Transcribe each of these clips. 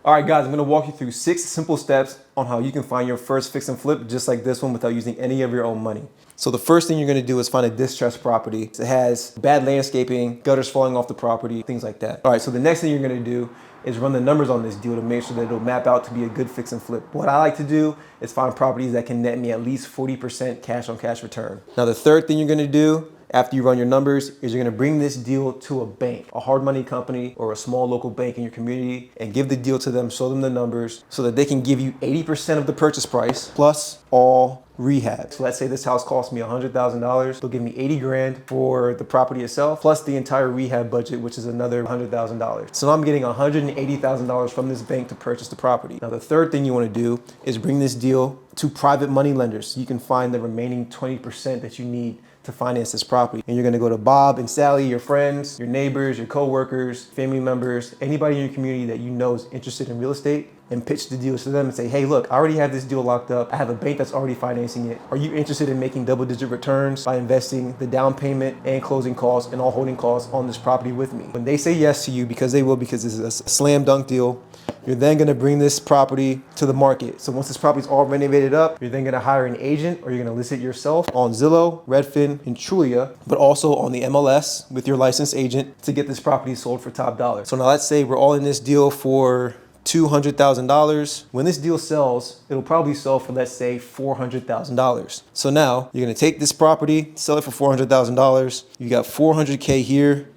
All right, guys, I'm gonna walk you through 6 simple steps on how you can find your first fix and flip just like this one without using any of your own money. So the first thing you're gonna do is find a distressed property. It has bad landscaping, gutters falling off the property, things like that. All right, so the next thing you're gonna do is run the numbers on this deal to make sure that it'll map out to be a good fix and flip. What I like to do is find properties that can net me at least 40% cash on cash return. Now, the third thing you're gonna do after you run your numbers is you're gonna bring this deal to a bank, a hard money company or a small local bank in your community, and give the deal to them, show them the numbers so that they can give you 80% of the purchase price plus all rehab. So let's say this house cost me $100,000. They'll give me 80 grand for the property itself, plus the entire rehab budget, which is another $100,000. So now I'm getting $180,000 from this bank to purchase the property. Now, the third thing you wanna do is bring this deal to private money lenders so you can find the remaining 20% that you need to finance this property. And you're gonna go to Bob and Sally, your friends, your neighbors, your coworkers, family members, anybody in your community that you know is interested in real estate, and pitch the deals to them and say, hey, look, I already have this deal locked up. I have a bank that's already financing it. Are you interested in making double-digit returns by investing the down payment and closing costs and all holding costs on this property with me? When they say yes to you, because they will, because this is a slam dunk deal, you're then gonna bring this property to the market. So once this property's all renovated up, you're then gonna hire an agent or you're gonna list it yourself on Zillow, Redfin, and Trulia, but also on the MLS with your licensed agent to get this property sold for top dollar. So now let's say we're all in this deal for $200,000. When this deal sells, it'll probably sell for, let's say, $400,000. So now you're gonna take this property, sell it for $400,000. You got $400K here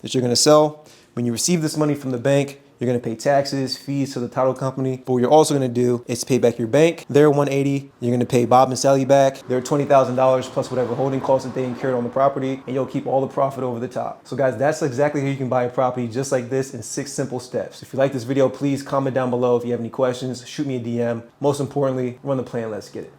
that you're gonna sell. When you receive this money from the bank, you're gonna pay taxes, fees to the title company. But what you're also gonna do is pay back your bank. They're $180. You're gonna pay Bob and Sally back. They're $20,000 plus whatever holding costs that they incurred on the property, and you'll keep all the profit over the top. So guys, that's exactly how you can buy a property just like this in 6 simple steps. If you like this video, please comment down below. If you have any questions, shoot me a DM. Most importantly, run the plan, let's get it.